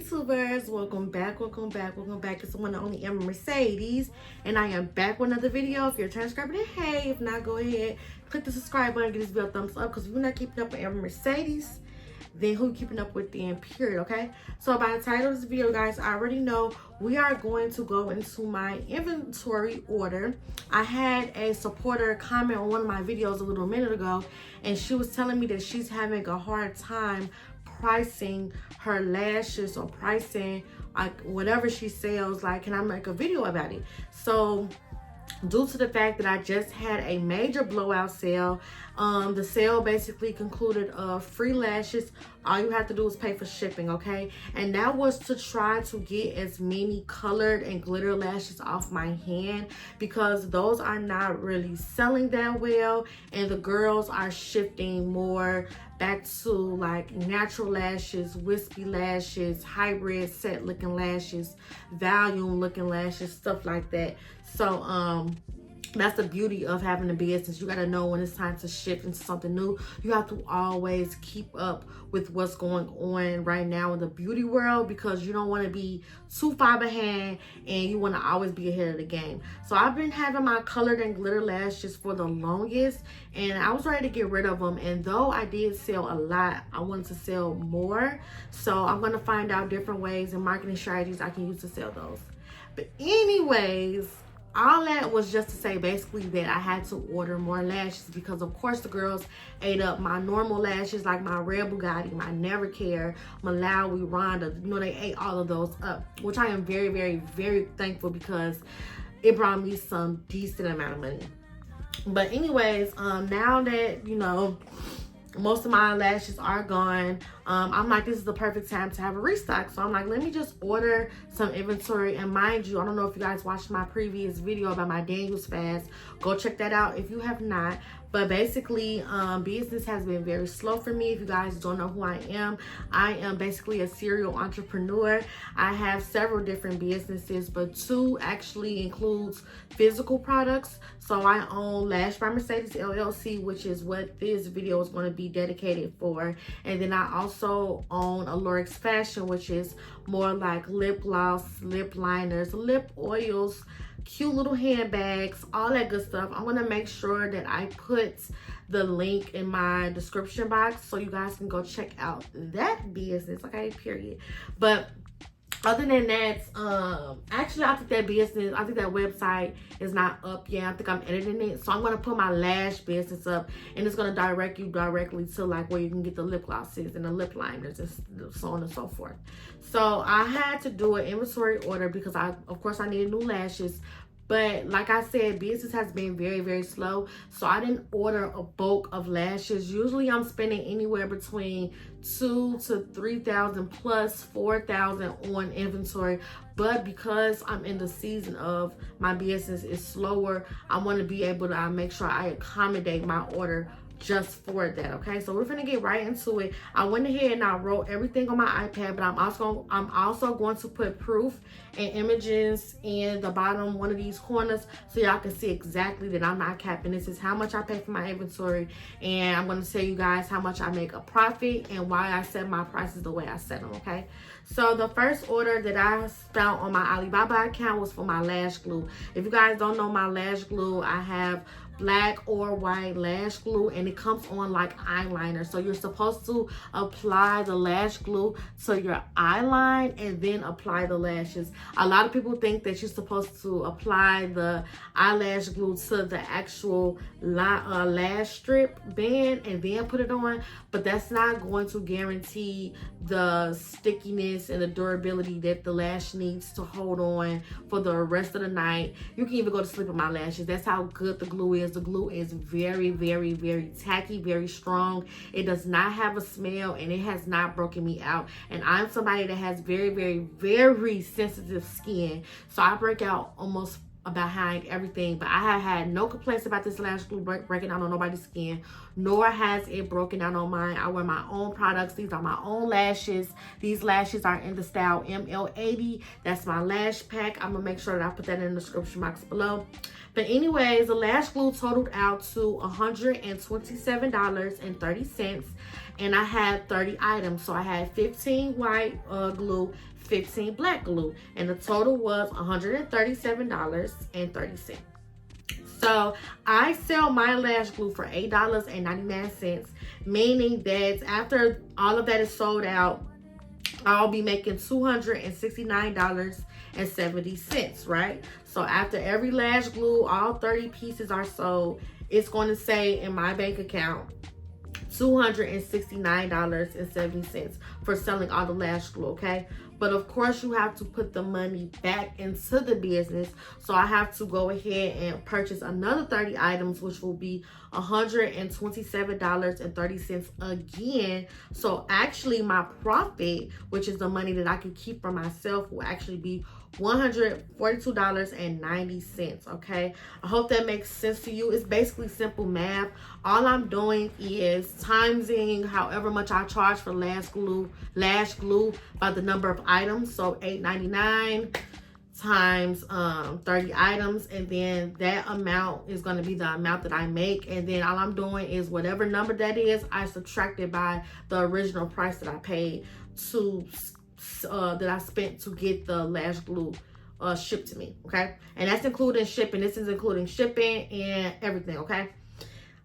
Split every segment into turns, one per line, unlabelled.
YouTubers, welcome back. It's the one and only Mercedes, and I am back with another video. If you're a transcriber, then hey, if not, go ahead, click the subscribe button, give this video a thumbs up, because if you're not keeping up with Mercedes, then who keeping up with them, period. Okay, so by the title of this video, guys, I already know we are going to go into my inventory order. I had a supporter comment on one of my videos a little minute ago, and she was telling me that she's having a hard time pricing her lashes or pricing like whatever she sells. Like, can I make a video about it? So due to the fact that I just had a major blowout sale, the sale basically concluded free lashes. All you have to do is pay for shipping, okay? And that was to try to get as many colored and glitter lashes off my hand, because those are not really selling that well, and the girls are shifting more back to like natural lashes, wispy lashes, hybrid set looking lashes, volume looking lashes, stuff like that. So that's the beauty of having a business. You got to know when it's time to shift into something new. You have to always keep up with what's going on right now in the beauty world, because you don't want to be too far behind and you want to always be ahead of the game. So I've been having my colored and glitter lashes for the longest, and I was ready to get rid of them. And though I did sell a lot, I wanted to sell more. So I'm going to find out different ways and marketing strategies I can use to sell those. But anyways, all that was just to say basically that I had to order more lashes, because of course the girls ate up my normal lashes, like my Red Bugatti, my Never Care, Malawi, Rhonda. You know, they ate all of those up, which I am very, very, very thankful, because it brought me some decent amount of money. But anyways, now that, you know, most of my lashes are gone, I'm like, this is the perfect time to have a restock. So I'm like, let me just order some inventory. And mind you, I don't know if you guys watched my previous video about my Daniels fast. Go check that out if you have not. But basically, business has been very slow for me. If you guys don't know who I am basically a serial entrepreneur. I have several different businesses, but two actually includes physical products. So I own Lash by Mercedes LLC, which is what this video is going to be dedicated for. And then I also own Allurix Fashion, which is more like lip gloss, lip liners, lip oils, cute little handbags, all that good stuff. I'm gonna make sure that I put the link in my description box so you guys can go check out that business, okay, period. But other than that, actually I think that website is not up yet. I think I'm editing it. So I'm going to put my lash business up, and it's going to direct you directly to like where you can get the lip glosses and the lip liners and so on and so forth. So I had to do an inventory order because of course I needed new lashes. But like I said, business has been very, very slow. So I didn't order a bulk of lashes. Usually I'm spending anywhere between $2,000 to $3,000 plus $4,000 on inventory. But because I'm in the season of my business is slower, I want to be able to make sure I accommodate my order just for that. Okay, so we're gonna get right into it. I went ahead and I wrote everything on my iPad, but I'm also going to put proof and images in the bottom one of these corners so y'all can see exactly that I'm not capping. This is how much I pay for my inventory, and I'm going to tell you guys how much I make a profit and why I set my prices the way I set them. Okay, so the first order that I found on my Alibaba account was for my lash glue. If you guys don't know my lash glue, I have black or white lash glue, and it comes on like eyeliner. So you're supposed to apply the lash glue to your eye line and then apply the lashes. A lot of people think that you're supposed to apply the eyelash glue to the actual lash strip band and then put it on, but that's not going to guarantee the stickiness and the durability that the lash needs to hold on for the rest of the night. You can even go to sleep with my lashes. That's how good the glue is. The glue is very, very, very tacky, very strong. It does not have a smell, and it has not broken me out. And I'm somebody that has very, very, very sensitive skin, so I break out almost behind everything. But I have had no complaints about this lash glue breaking out on nobody's skin, nor has it broken out on mine. I wear my own products. These are my own lashes. These lashes are in the style ML80. That's my lash pack. I'm gonna make sure that I put that in the description box below. But anyways, the lash glue totaled out to $127.30. and I had 30 items. So I had 15 white glue, 15 black glue, and the total was $137.30. So I sell my lash glue for $8.99, meaning that after all of that is sold out, I'll be making $269.70, right? So after every lash glue, all 30 pieces are sold, it's going to say in my bank account $269.70 for selling all the lash glue, okay? But of course, you have to put the money back into the business. So I have to go ahead and purchase another 30 items, which will be $127.30 again. So actually, my profit, which is the money that I can keep for myself, will actually be $142.90, okay? I hope that makes sense to you. It's basically simple math. All I'm doing is timesing however much I charge for lash glue by the number of items. So $8.99 times 30 items, and then that amount is going to be the amount that I make. And then all I'm doing is whatever number that is, I subtract it by the original price that I paid to that I spent to get the lash glue shipped to me, okay? And that's including shipping. This is including shipping and everything, okay?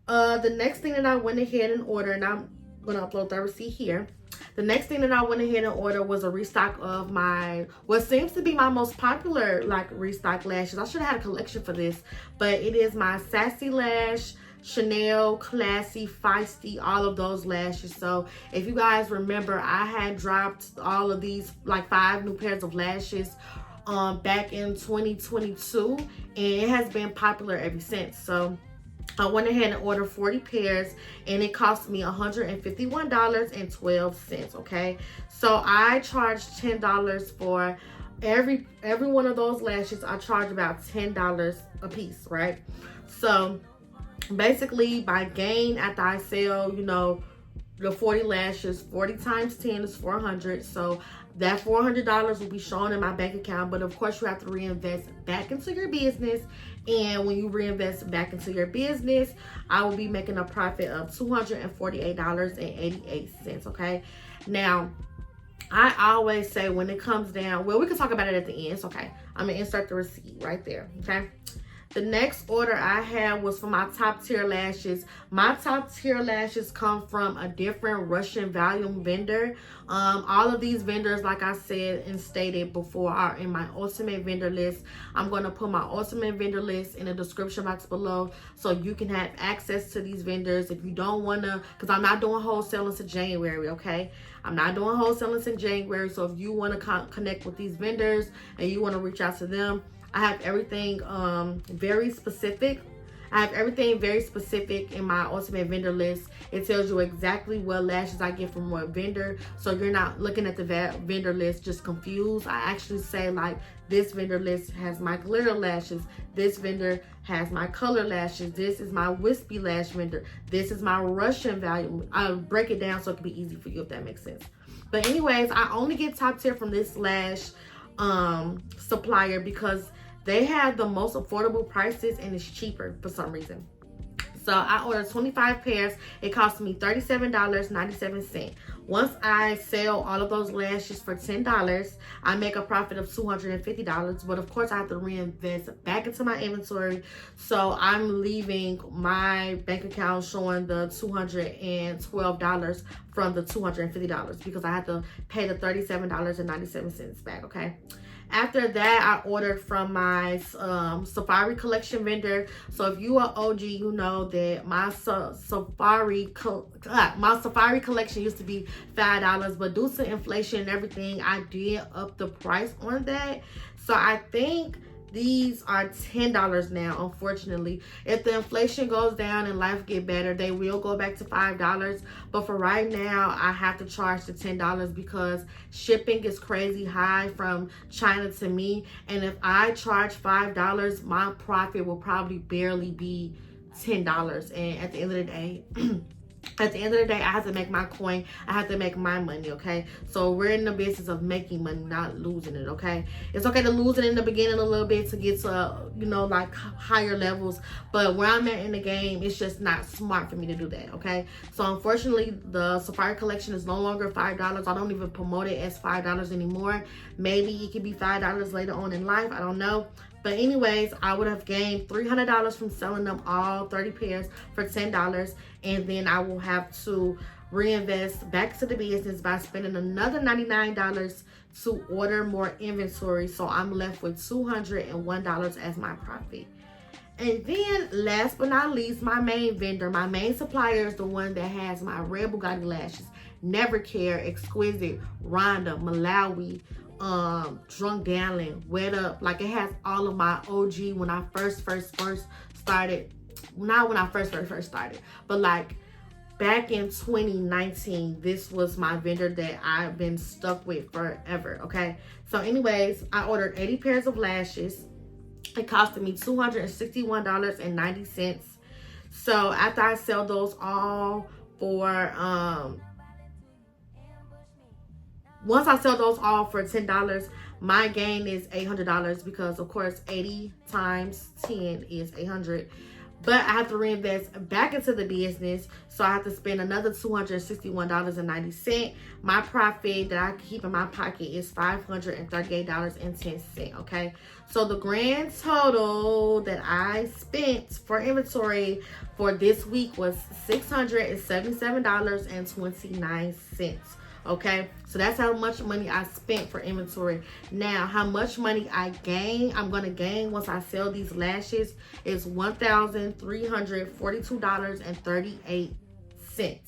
The next thing that I went ahead and ordered, and I'm gonna upload the receipt here. The next thing that I went ahead and ordered was a restock of my, what seems to be my most popular like restock lashes. I should have had a collection for this, but it is my Sassy Lash, Chanel, Classy, Feisty, all of those lashes. So if you guys remember, I had dropped all of these, like 5 new pairs of lashes back in 2022, and it has been popular ever since. So I went ahead and ordered 40 pairs, and it cost me $151.12, okay? So I charged $10 for every one of those lashes. I charge about $10 a piece, right? So basically, by gain, after I sell, you know, the 40 lashes, 40 times 10 is 400. So that $400 will be shown in my bank account. But of course, you have to reinvest back into your business. And when you reinvest back into your business, I will be making a profit of $248.88, okay? Now, I always say when it comes down, well, we can talk about it at the end. It's okay. I'm going to insert the receipt right there, okay? The next order I had was for my top tier lashes. My top tier lashes come from a different Russian volume vendor. All of these vendors, like I said and stated before, are in my ultimate vendor list. I'm going to put my ultimate vendor list in the description box below so you can have access to these vendors if you don't want to, because I'm not doing wholesale until January, okay? I'm not doing wholesale until January. So if you want to connect with these vendors and you want to reach out to them, I have everything very specific. I have everything very specific in my ultimate vendor list. It tells you exactly what lashes I get from what vendor, so you're not looking at the vendor list just confused. I actually say, like, this vendor list has my glitter lashes, this vendor has my color lashes, this is my wispy lash vendor, this is my Russian value. I'll break it down so it can be easy for you, if that makes sense. But anyways, I only get top tier from this lash supplier because they have the most affordable prices and it's cheaper for some reason. So I ordered 25 pairs. It cost me $37.97. Once I sell all of those lashes for $10, I make a profit of $250. But of course, I have to reinvest back into my inventory. So I'm leaving my bank account showing the $212 from the $250 because I have to pay the $37.97 back, okay? After that, I ordered from my Safari collection vendor. So if you are OG, you know that my Safari collection used to be $5, but due to inflation and everything, I did up the price on that. So I think these are $10 now, unfortunately. If the inflation goes down and life get better, they will go back to $5. But for right now, I have to charge the $10 because shipping is crazy high from China to me. And if I charge $5, my profit will probably barely be $10. And at the end of the day, at the end of the day, I have to make my coin. I have to make my money, okay? So we're in the business of making money, not losing it, okay? It's okay to lose it in the beginning a little bit to get to, you know, like higher levels. But where I'm at in the game, it's just not smart for me to do that, okay? So unfortunately, the Safari collection is no longer $5. I don't even promote it as $5 anymore. Maybe it could be $5 later on in life. I don't know. But anyways, I would have gained $300 from selling them all 30 pairs for $10. And then I will have to reinvest back to the business by spending another $99 to order more inventory. So I'm left with $201 as my profit. And then last but not least, my main vendor, my main supplier is the one that has my red Bugatti lashes, Never Care, Exquisite, Rhonda, Malawi, Drunk Dallin, Wet Up. Like, it has all of my OG when I first started. Not when I first started, but like back in 2019, this was my vendor that I've been stuck with forever, okay? So anyways, I ordered 80 pairs of lashes. It costed me $261.90. So after I sell those all for once I sell those all for $10, my gain is $800 because, of course, 80 times 10 is 800. But I have to reinvest back into the business, so I have to spend another $261.90. My profit that I keep in my pocket is $538.10, okay? So the grand total that I spent for inventory for this week was $677.29. Okay, so that's how much money I spent for inventory. Now, how much money I'm gonna gain once I sell these lashes is $1,342.38.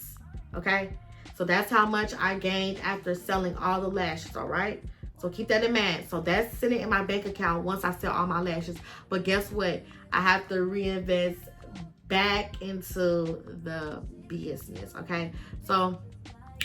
Okay, so that's how much I gained after selling all the lashes. All right, so keep that in mind. So that's sitting in my bank account once I sell all my lashes. But guess what? I have to reinvest back into the business. Okay, so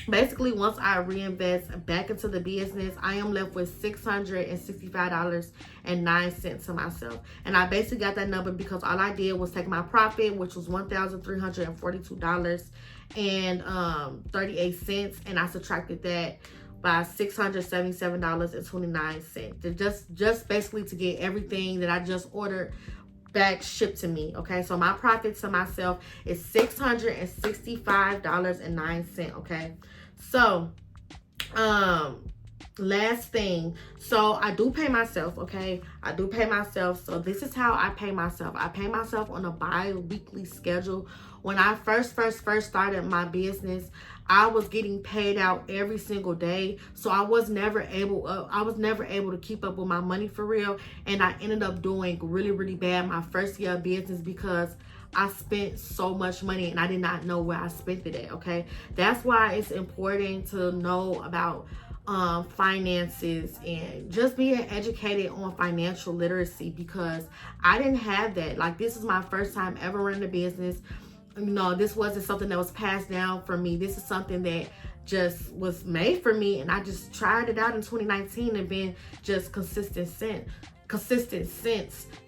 basically, once I reinvest back into the business, I am left with $665.09 to myself. And I basically got that number because all I did was take my profit, which was $1,342.38, and I subtracted that by $677.29. Just basically to get everything that I just ordered back shipped to me. Okay, so my profit to myself is $665.09. Okay, so last thing, so I do pay myself. Okay, I do pay myself. So this is how I pay myself. I pay myself on a bi-weekly schedule. When I first started my business, I was getting paid out every single day, so I was never able to keep up with my money for real, and I ended up doing really bad my first year of business because I spent so much money and I did not know where I spent it at. Okay, that's why it's important to know about finances and just being educated on financial literacy, because I didn't have that. Like, this is my first time ever running a business. You know, this wasn't something that was passed down for me. This is something that just was made for me, and I just tried it out in 2019 and been just consistent since.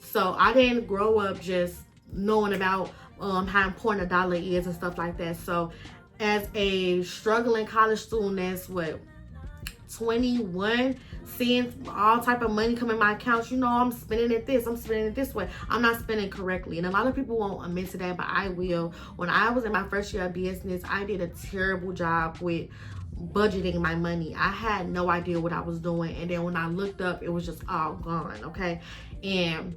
So I didn't grow up just knowing about how important a dollar is and stuff like that. So as a struggling college student that's 21, seeing all type of money come in my accounts, you know, I'm spending it this way. I'm not spending correctly. And a lot of people won't admit to that, but I will. When I was in my first year of business, I did a terrible job with budgeting my money. I had no idea what I was doing. And then when I looked up, it was just all gone, okay? And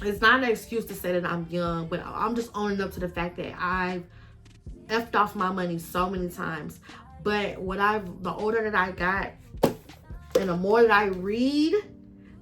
it's not an excuse to say that I'm young, but I'm just owning up to the fact that I've effed off my money so many times. But the older that I got, and the more that I read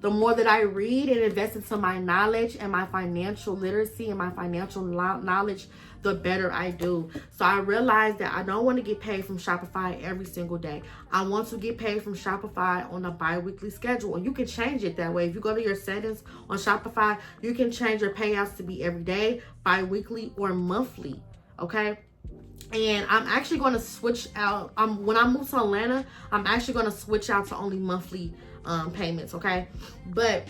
and invest into my knowledge and my financial literacy and my financial knowledge, the better I do. So I realized that I don't want to get paid from Shopify every single day. I want to get paid from Shopify on a bi-weekly schedule. And you can change it that way. If you go to your settings on Shopify, you can change your payouts to be every day, bi-weekly, or monthly. Okay? And I'm actually going to switch out. When I move to Atlanta, I'm actually going to switch out to only monthly payments, okay? But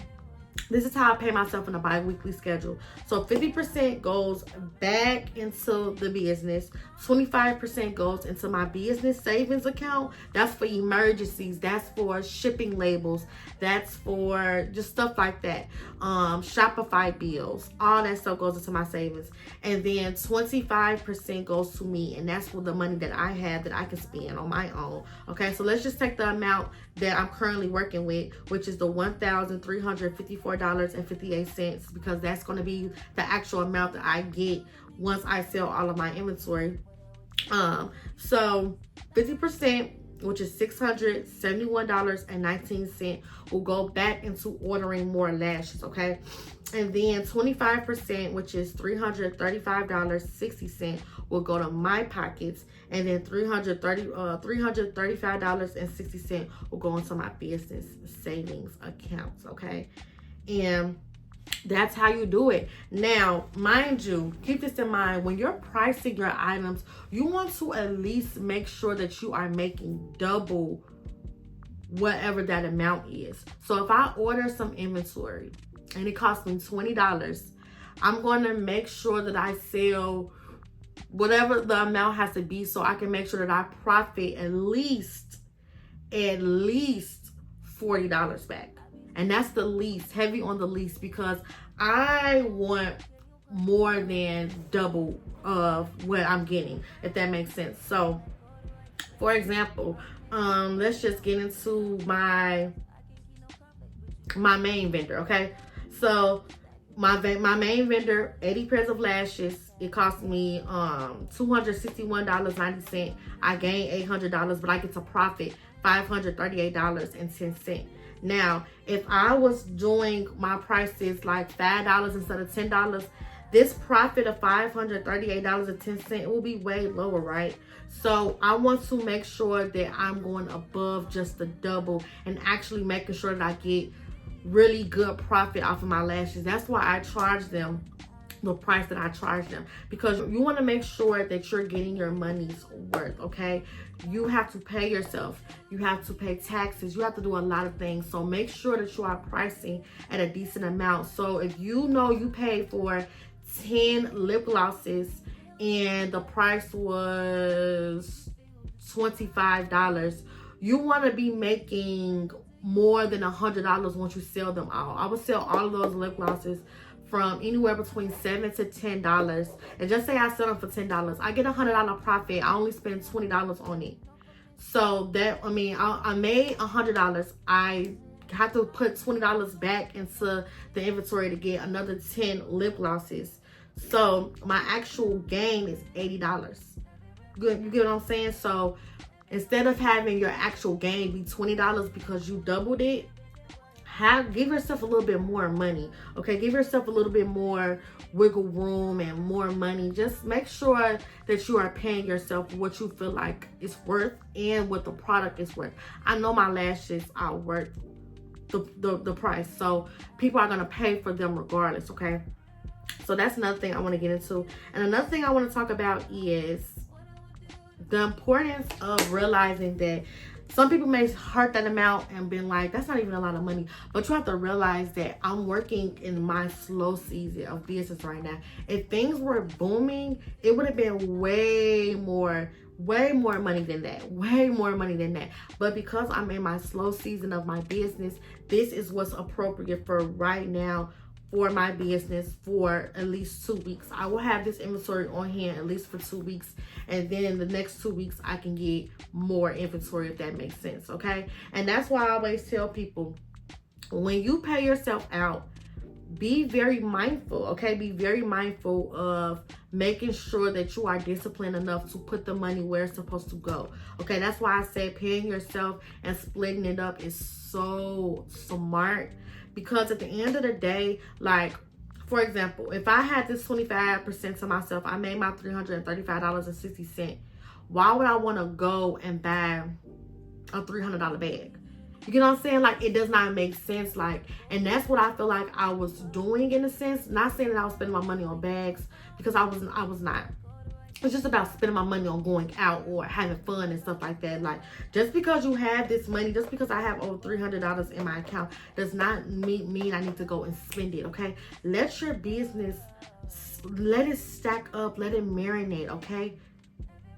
this is how I pay myself on a bi-weekly schedule. So 50% goes back into the business. 25% goes into my business savings account. That's for emergencies. That's for shipping labels. That's for just stuff like that. Shopify bills. All that stuff goes into my savings. And then 25% goes to me. And that's for the money that I have that I can spend on my own. Okay, so let's just take the amount that I'm currently working with, which is the $1,354.58, because that's going to be the actual amount that I get once I sell all of my inventory. So 50%, which is $671.19, will go back into ordering more lashes, okay? And then 25%, which is $335.60, will go to my pockets. And then $335.60 will go into my business savings accounts, okay? And that's how you do it. Now, mind you, keep this in mind. When you're pricing your items, you want to at least make sure that you are making double whatever that amount is. So if I order some inventory and it costs me $20, I'm going to make sure that I sell whatever the amount has to be, so I can make sure that I profit at least $40 back. And that's the least, heavy on the least, because I want more than double of what I'm getting, if that makes sense. So, for example, let's just get into my main vendor, okay? So, my main vendor, 80 pairs of lashes. It cost me $261.90. I gained $800, but I get to profit $538.10. Now, if I was doing my prices like $5 instead of $10, this profit of $538.10 will be way lower, right? So I want to make sure that I'm going above just the double and actually making sure that I get really good profit off of my lashes. That's why I charge them the price that I charge them, because you want to make sure that you're getting your money's worth, okay? You have to pay yourself. You have to pay taxes. You have to do a lot of things. So make sure that you are pricing at a decent amount. So if you know you paid for 10 lip glosses and the price was $25, you want to be making more than $100 once you sell them all. I would sell all of those lip glosses from anywhere between $7 to $10. And just say I sell them for $10. I get $100 profit. I only spend $20 on it. So that, I mean, I made $100. I have to put $20 back into the inventory to get another 10 lip glosses. So my actual gain is $80. Good, you get what I'm saying? So instead of having your actual gain be $20 because you doubled it, give yourself a little bit more money, okay? Give yourself a little bit more wiggle room and more money. Just make sure that you are paying yourself what you feel like it's worth and what the product is worth. I know my lashes are worth the price, so people are gonna pay for them regardless, okay? So that's another thing I want to get into. And another thing I want to talk about is the importance of realizing that some people may heard that amount and been like, that's not even a lot of money. But you have to realize that I'm working in my slow season of business right now. If things were booming, it would have been way more money than that. Way more money than that. But because I'm in my slow season of my business, this is what's appropriate for right now for my business for at least 2 weeks. I will have this inventory on hand at least for 2 weeks. And then in the next 2 weeks, I can get more inventory, if that makes sense, okay? And that's why I always tell people, when you pay yourself out, be very mindful, okay? Be very mindful of making sure that you are disciplined enough to put the money where it's supposed to go, okay? That's why I say paying yourself and splitting it up is so smart. Because at the end of the day, like, for example, if I had this 25% to myself, I made my $335.60. Why would I want to go and buy a $300 bag? You get what I'm saying? Like, it does not make sense. Like, and that's what I feel like I was doing in a sense. Not saying that I was spending my money on bags, because I was not. it's just about spending my money on going out or having fun and stuff like that. Like, just because you have this money, just because I have over $300 in my account, does not mean I need to go and spend it, okay? Let your business, let it stack up, let it marinate, okay?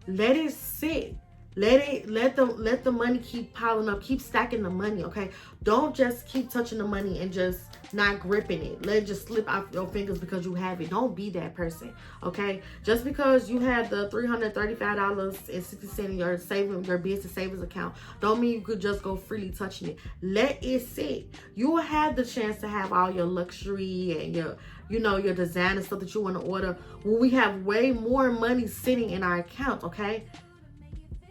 Let it sit. Let the money keep piling up, keep stacking the money, okay? Don't just keep touching the money and just not gripping it. Let it just slip off your fingers because you have it. Don't be that person, okay? Just because you have the $335.60 in your business savings account, don't mean you could just go freely touching it. Let it sit. You will have the chance to have all your luxury and your, you know, your designer stuff that you want to order when we have way more money sitting in our account, okay?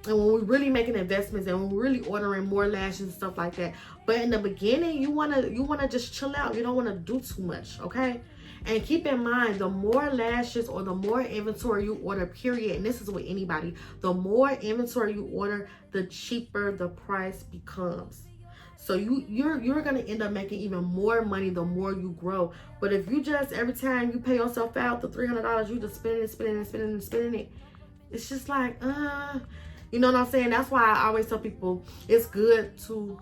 And when we're really making investments and when we're really ordering more lashes and stuff like that. But in the beginning, you wanna just chill out. You don't want to do too much, okay? And keep in mind, the more lashes or the more inventory you order, period, and this is with anybody, the more inventory you order, the cheaper the price becomes. So you're gonna end up making even more money the more you grow. But if you just, every time you pay yourself out the $300, you just spending it, it's just like, you know what I'm saying? That's why I always tell people it's good to,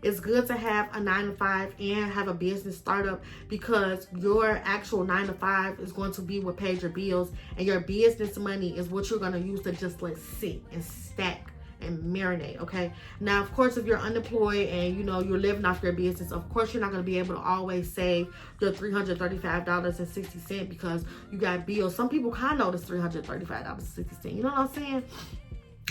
it's good to have a 9-to-5 and have a business startup, because your actual 9-to-5 is going to be what pays your bills, and your business money is what you're going to use to just let sit and stack and marinate, okay? Now, of course, if you're unemployed and, you know, you're living off your business, of course, you're not going to be able to always save the $335.60 because you got bills. Some people kind of know this $335.60. You know what I'm saying?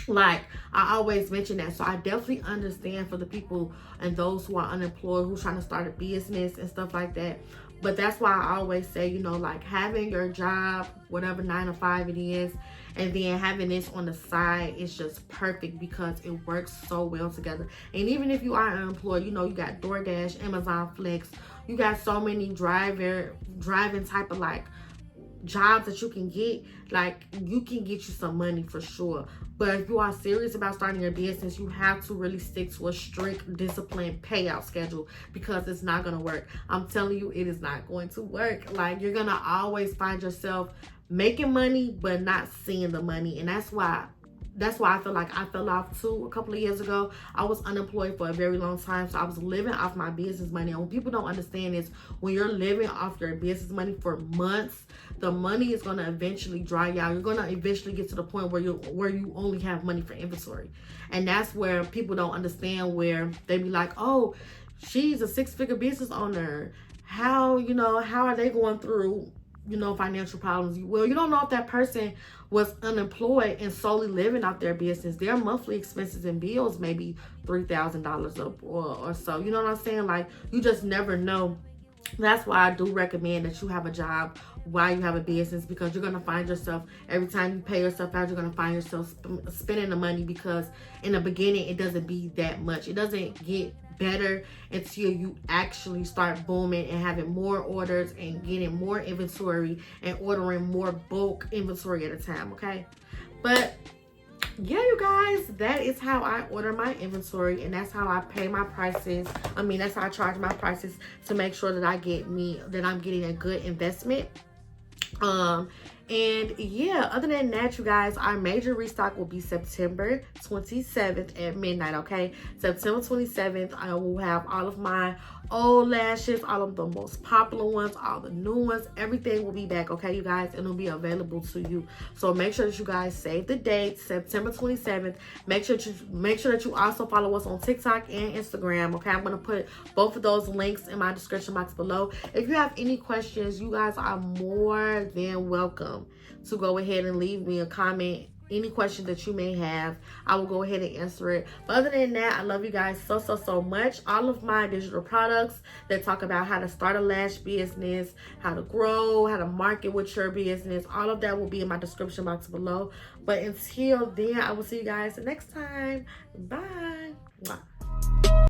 Like, I always mention that. So I definitely understand for the people and those who are unemployed, who's trying to start a business and stuff like that. But that's why I always say, you know, like, having your job, whatever 9-to-5 it is, and then having this on the side is just perfect because it works so well together. And even if you are unemployed, you know, you got DoorDash, Amazon Flex, you got so many driving type of like jobs that you can get. Like, you can get you some money for sure. But if you are serious about starting your business, you have to really stick to a strict, disciplined payout schedule, because it's not going to work. I'm telling you, it is not going to work. Like, you're going to always find yourself making money, but not seeing the money. And that's why I feel like I fell off too a couple of years ago. I was unemployed for a very long time, so I was living off my business money. And what people don't understand is, when you're living off your business money for months, the money is going to eventually dry out. You're going to eventually get to the point where you only have money for inventory. And that's where people don't understand, where they be like, oh, she's a 6-figure business owner. How are they going through, you know, financial problems? Well, you don't know if that person was unemployed and solely living off their business. Their monthly expenses and bills maybe $3,000 or so. You know what I'm saying? Like, you just never know. That's why I do recommend that you have a job while you have a business, because you're going to find yourself, every time you pay yourself out, you're going to find yourself spending the money, because in the beginning, it doesn't be that much. It doesn't get better until you actually start booming and having more orders and getting more inventory and ordering more bulk inventory at a time, okay? But yeah, you guys, that is how I order my inventory, and that's how I pay my prices. I mean, that's how I charge my prices, to make sure that I'm getting a good investment. And yeah, other than that, you guys, our major restock will be September 27th at midnight, okay? September 27th, I will have all of my old lashes, all of the most popular ones, all the new ones, everything will be back, okay, you guys? And it'll be available to you. So make sure that you guys save the date, September 27th. Make sure that you also follow us on TikTok and Instagram, okay? I'm going to put both of those links in my description box below. If you have any questions, you guys are more than welcome to go ahead and leave me a comment. Any questions that you may have, I will go ahead and answer it. But other than that, I love you guys so much. All of my digital products that talk about how to start a lash business, how to grow, how to market with your business, all of that will be in my description box below. But until then, I will see you guys next time. Bye. Mwah.